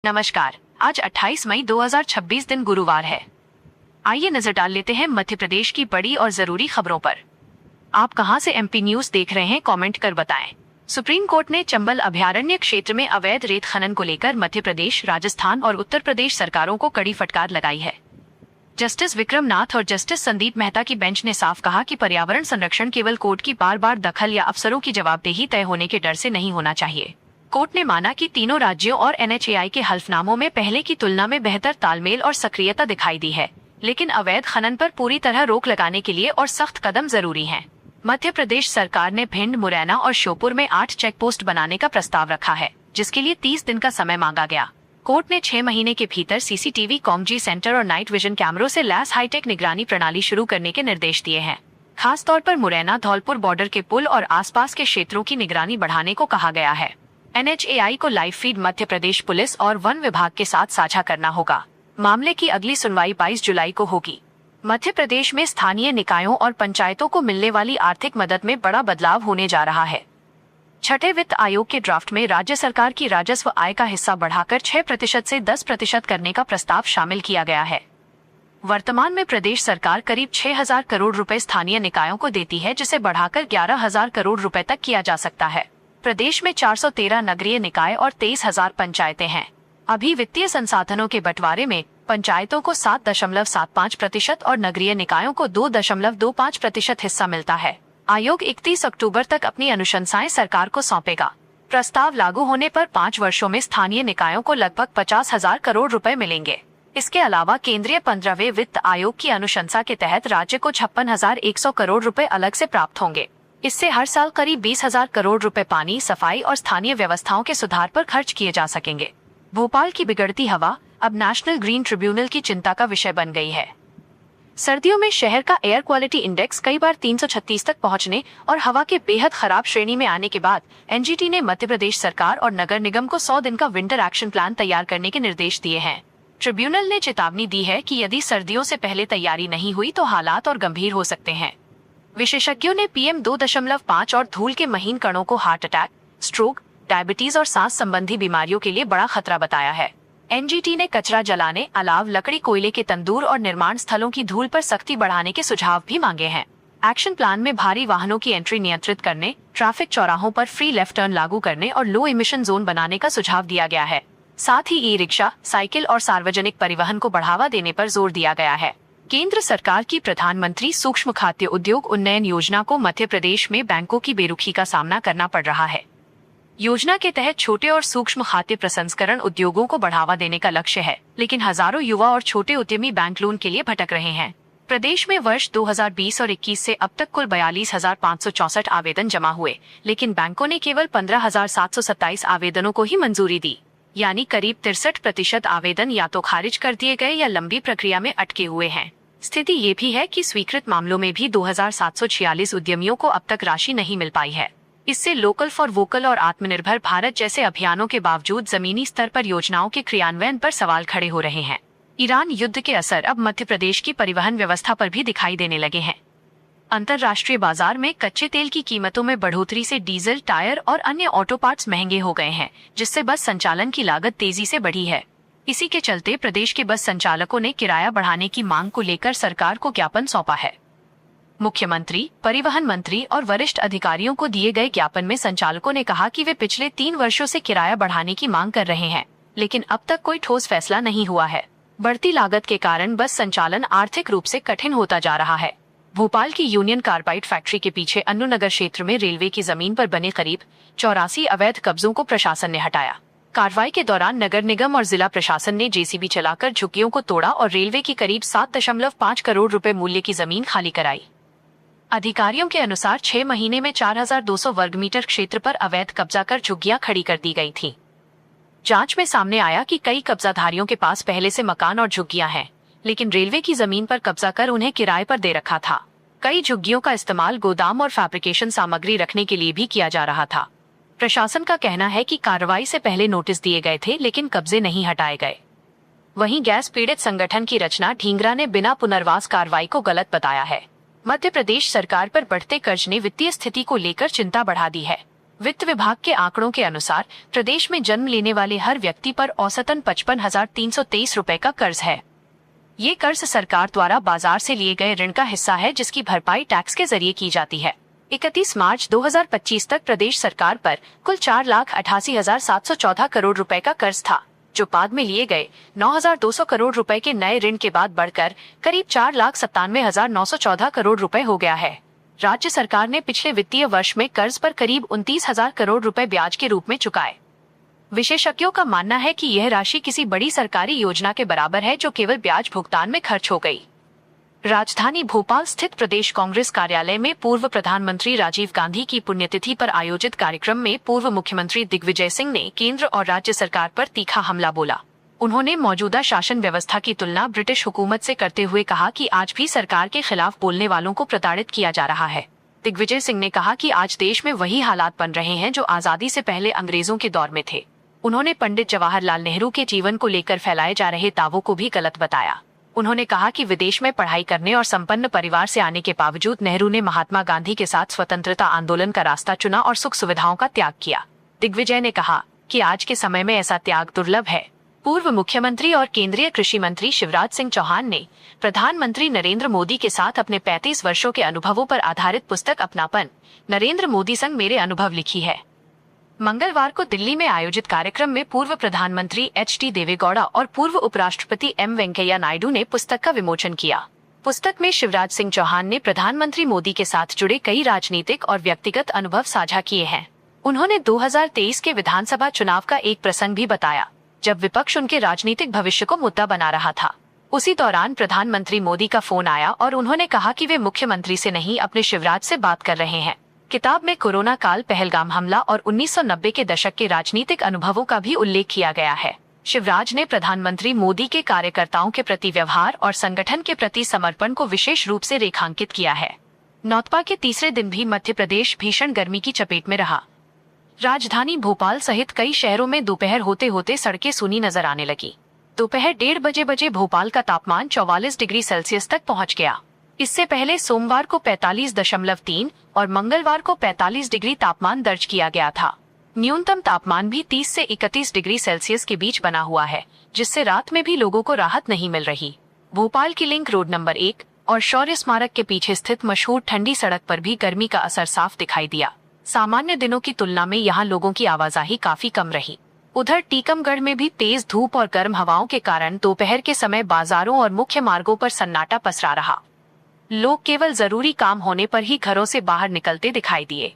नमस्कार। आज 28 मई 2026 दिन गुरुवार है। आइए नजर डाल लेते हैं मध्य प्रदेश की बड़ी और जरूरी खबरों पर। आप कहां से एमपी न्यूज देख रहे हैं, कमेंट कर बताएं। सुप्रीम कोर्ट ने चंबल अभयारण्य क्षेत्र में अवैध रेत खनन को लेकर मध्य प्रदेश, राजस्थान और उत्तर प्रदेश सरकारों को कड़ी फटकार लगाई है। जस्टिस विक्रम नाथ और जस्टिस संदीप मेहता की बेंच ने साफ कहा कि पर्यावरण संरक्षण केवल कोर्ट की बार बार दखल या अफसरों की जवाबदेही तय होने के डर से नहीं होना चाहिए। कोर्ट ने माना कि तीनों राज्यों और एनएचएआई के हल्फनामों में पहले की तुलना में बेहतर तालमेल और सक्रियता दिखाई दी है, लेकिन अवैध खनन पर पूरी तरह रोक लगाने के लिए और सख्त कदम जरूरी हैं। मध्य प्रदेश सरकार ने भिंड, मुरैना और श्योपुर में 8 चेक पोस्ट बनाने का प्रस्ताव रखा है, जिसके लिए 30 दिन का समय मांगा गया। कोर्ट ने 6 महीने के भीतर सीसीटीवी, कॉमजी सेंटर और नाइट विजन कैमरों से लैस हाईटेक निगरानी प्रणाली शुरू करने के निर्देश दिए हैं। खास तौर पर मुरैना, धौलपुर बॉर्डर के पुल और आसपास के क्षेत्रों की निगरानी बढ़ाने को कहा गया है। एनएचएआई को live feed Madhya Pradesh police और वन विभाग के साथ साझा करना होगा। मामले की अगली सुनवाई 22 जुलाई को होगी। मध्य प्रदेश में स्थानीय निकायों और पंचायतों को मिलने वाली आर्थिक मदद में बड़ा बदलाव होने जा रहा है। छठे वित्त आयोग के ड्राफ्ट में राज्य सरकार की राजस्व आय का हिस्सा बढ़ाकर 6% से 10% करने का प्रस्ताव शामिल किया गया है। वर्तमान में प्रदेश सरकार करीब 6,000 करोड़ रुपए स्थानीय निकायों को देती है, जिसे बढ़ाकर 11,000 करोड़ रुपए तक किया जा सकता है। प्रदेश में 413 नगरीय निकाय और 23,000 पंचायतें हैं। अभी वित्तीय संसाधनों के बंटवारे में पंचायतों को 7.75% और नगरीय निकायों को 2.25% हिस्सा मिलता है। आयोग 31 अक्टूबर तक अपनी अनुशंसाएं सरकार को सौंपेगा। प्रस्ताव लागू होने पर 5 वर्षों में स्थानीय निकायों को लगभग 50,000 करोड़ रुपए मिलेंगे। इसके अलावा केंद्रीय 15वें वित्त आयोग की अनुशंसा के तहत राज्य को 56,100 करोड़ रुपए अलग से प्राप्त होंगे। इससे हर साल करीब 20,000 करोड़ रुपए पानी, सफाई और स्थानीय व्यवस्थाओं के सुधार पर खर्च किए जा सकेंगे। भोपाल की बिगड़ती हवा अब नेशनल ग्रीन ट्रिब्यूनल की चिंता का विषय बन गई है। सर्दियों में शहर का एयर क्वालिटी इंडेक्स कई बार 336 तक पहुंचने और हवा के बेहद खराब श्रेणी में आने के बाद एनजीटी ने मध्य प्रदेश सरकार और नगर निगम को 100 दिन का विंटर एक्शन प्लान तैयार करने के निर्देश दिए हैं। ट्रिब्यूनल ने चेतावनी दी है कि यदि सर्दियों से पहले तैयारी नहीं हुई तो हालात और गंभीर हो सकते हैं। विशेषज्ञों ने PM 2.5 और धूल के महीन कणों को हार्ट अटैक, स्ट्रोक, डायबिटीज और सांस संबंधी बीमारियों के लिए बड़ा खतरा बताया है। एनजीटी ने कचरा जलाने, अलाव, लकड़ी, कोयले के तंदूर और निर्माण स्थलों की धूल पर सख्ती बढ़ाने के सुझाव भी मांगे हैं। एक्शन प्लान में भारी वाहनों की एंट्री नियंत्रित करने, ट्रैफिक चौराहों पर फ्री लेफ्ट टर्न लागू करने और लो इमिशन जोन बनाने का सुझाव दिया गया है। साथ ही ई-रिक्शा, साइकिल और सार्वजनिक परिवहन को बढ़ावा देने पर जोर दिया गया है। केंद्र सरकार की प्रधानमंत्री सूक्ष्म खाद्य उद्योग उन्नयन योजना को मध्य प्रदेश में बैंकों की बेरुखी का सामना करना पड़ रहा है। योजना के तहत छोटे और सूक्ष्म खाद्य प्रसंस्करण उद्योगों को बढ़ावा देने का लक्ष्य है, लेकिन हजारों युवा और छोटे उद्यमी बैंक लोन के लिए भटक रहे हैं। प्रदेश में वर्ष 2020 और 21 से अब तक कुल 42,564 आवेदन जमा हुए, लेकिन बैंकों ने केवल 15,727 आवेदनों को ही मंजूरी दी, यानी करीब 63% आवेदन या तो खारिज कर दिए गए या लंबी प्रक्रिया में अटके हुए हैं। स्थिति ये भी है कि स्वीकृत मामलों में भी 2,746 उद्यमियों को अब तक राशि नहीं मिल पाई है। इससे लोकल फॉर वोकल और आत्मनिर्भर भारत जैसे अभियानों के बावजूद जमीनी स्तर पर योजनाओं के क्रियान्वयन पर सवाल खड़े हो रहे हैं। ईरान युद्ध के असर अब मध्य प्रदेश की परिवहन व्यवस्था पर भी दिखाई देने लगे हैं। अंतर्राष्ट्रीय बाजार में कच्चे तेल की कीमतों में बढ़ोतरी से डीजल, टायर और अन्य ऑटो पार्ट्स महंगे हो गए हैं, जिससे बस संचालन की लागत तेजी से बढ़ी है। इसी के चलते प्रदेश के बस संचालकों ने किराया बढ़ाने की मांग को लेकर सरकार को ज्ञापन सौंपा है। मुख्यमंत्री, परिवहन मंत्री और वरिष्ठ अधिकारियों को दिए गए ज्ञापन में संचालकों ने कहा कि वे पिछले 3 वर्षों से किराया बढ़ाने की मांग कर रहे हैं, लेकिन अब तक कोई ठोस फैसला नहीं हुआ है। बढ़ती लागत के कारण बस संचालन आर्थिक रूप से कठिन होता जा रहा है। भोपाल की यूनियन कार्बाइड फैक्ट्री के पीछे अन्नू नगर क्षेत्र में रेलवे की जमीन पर बने करीब 84 अवैध कब्जों को प्रशासन ने हटाया। कार्रवाई के दौरान नगर निगम और जिला प्रशासन ने जेसीबी चलाकर झुग्गियों को तोड़ा और रेलवे की करीब 7.5 करोड़ रुपए मूल्य की जमीन खाली कराई। अधिकारियों के अनुसार 6 महीने में 4,200 वर्ग मीटर क्षेत्र पर अवैध कब्जा कर झुग्गियां खड़ी कर दी गई थी। जांच में सामने आया कि कई कब्जाधारियों के पास पहले से मकान और झुग्गियां हैं, लेकिन रेलवे की जमीन पर कब्जा कर उन्हें किराए पर दे रखा था। कई झुग्गियों का इस्तेमाल गोदाम और फैब्रिकेशन सामग्री रखने के लिए भी किया जा रहा था। प्रशासन का कहना है कि कार्रवाई से पहले नोटिस दिए गए थे, लेकिन कब्जे नहीं हटाए गए। वहीं गैस पीड़ित संगठन की रचना ढींगरा ने बिना पुनर्वास कार्रवाई को गलत बताया है। मध्य प्रदेश सरकार पर बढ़ते कर्ज ने वित्तीय स्थिति को लेकर चिंता बढ़ा दी है। वित्त विभाग के आंकड़ों के अनुसार प्रदेश में जन्म लेने वाले हर व्यक्ति पर औसतन 55,323 रुपए का कर्ज है। ये कर्ज सरकार द्वारा बाजार से लिए गए ऋण का हिस्सा है, जिसकी भरपाई टैक्स के जरिए की जाती है। 31 मार्च 2025 तक प्रदेश सरकार पर कुल 4,88,714 करोड़ रुपए का कर्ज था, जो बाद में लिए गए 9,200 करोड़ रुपए के नए ऋण के बाद बढ़कर करीब 4,97,914 करोड़ रुपए हो गया है। राज्य सरकार ने पिछले वित्तीय वर्ष में कर्ज पर करीब 29,000 करोड़ रुपए ब्याज के रूप में चुकाए। विशेषज्ञों का मानना है कि यह राशि किसी बड़ी सरकारी योजना के बराबर है, जो केवल ब्याज भुगतान में खर्च हो गई। राजधानी भोपाल स्थित प्रदेश कांग्रेस कार्यालय में पूर्व प्रधानमंत्री राजीव गांधी की पुण्यतिथि पर आयोजित कार्यक्रम में पूर्व मुख्यमंत्री दिग्विजय सिंह ने केंद्र और राज्य सरकार पर तीखा हमला बोला। उन्होंने मौजूदा शासन व्यवस्था की तुलना ब्रिटिश हुकूमत से करते हुए कहा कि आज भी सरकार के खिलाफ बोलने वालों को प्रताड़ित किया जा रहा है। दिग्विजय सिंह ने कहा कि आज देश में वही हालात बन रहे हैं जो आजादी से पहले अंग्रेजों के दौर में थे। उन्होंने पंडित जवाहरलाल नेहरू के जीवन को लेकर फैलाए जा रहे दावों को भी गलत बताया। उन्होंने कहा कि विदेश में पढ़ाई करने और संपन्न परिवार से आने के बावजूद नेहरू ने महात्मा गांधी के साथ स्वतंत्रता आंदोलन का रास्ता चुना और सुख सुविधाओं का त्याग किया। दिग्विजय ने कहा कि आज के समय में ऐसा त्याग दुर्लभ है। पूर्व मुख्यमंत्री और केंद्रीय कृषि मंत्री शिवराज सिंह चौहान ने प्रधानमंत्री नरेंद्र मोदी के साथ अपने 35 वर्षों के अनुभवों पर आधारित पुस्तक अपनापन, नरेंद्र मोदी संग मेरे अनुभव लिखी है। मंगलवार को दिल्ली में आयोजित कार्यक्रम में पूर्व प्रधानमंत्री एच.डी. देवेगौड़ा और पूर्व उपराष्ट्रपति एम. वेंकैया नायडू ने पुस्तक का विमोचन किया। पुस्तक में शिवराज सिंह चौहान ने प्रधानमंत्री मोदी के साथ जुड़े कई राजनीतिक और व्यक्तिगत अनुभव साझा किए हैं। उन्होंने 2023 के विधानसभा चुनाव का एक प्रसंग भी बताया, जब विपक्ष उनके राजनीतिक भविष्य को मुद्दा बना रहा था। उसी दौरान प्रधानमंत्री मोदी का फोन आया और उन्होंने कहा कि वे मुख्यमंत्री से नहीं, अपने शिवराज से बात कर रहे हैं। किताब में कोरोना काल, पहलगाम हमला और 1990 के दशक के राजनीतिक अनुभवों का भी उल्लेख किया गया है। शिवराज ने प्रधानमंत्री मोदी के कार्यकर्ताओं के प्रति व्यवहार और संगठन के प्रति समर्पण को विशेष रूप से रेखांकित किया है। नौतपा के तीसरे दिन भी मध्य प्रदेश भीषण गर्मी की चपेट में रहा। राजधानी भोपाल सहित कई शहरों में दोपहर होते होते सड़कें सूनी नजर आने लगी। दोपहर 1:30 बजे भोपाल का तापमान 44 डिग्री सेल्सियस तक पहुंच गया। इससे पहले सोमवार को 45.3 और मंगलवार को 45 डिग्री तापमान दर्ज किया गया था। न्यूनतम तापमान भी 30 से 31 डिग्री सेल्सियस के बीच बना हुआ है, जिससे रात में भी लोगों को राहत नहीं मिल रही। भोपाल की लिंक रोड नंबर 1 और शौर्य स्मारक के पीछे स्थित मशहूर ठंडी सड़क पर भी गर्मी का असर साफ दिखाई दिया। सामान्य दिनों की तुलना में यहाँ लोगों की आवाजाही काफी कम रही। उधर टीकमगढ़ में भी तेज धूप और गर्म हवाओं के कारण दोपहर के समय बाजारों और मुख्य मार्गों पर सन्नाटा पसरा रहा। लोग केवल जरूरी काम होने पर ही घरों से बाहर निकलते दिखाई दिए।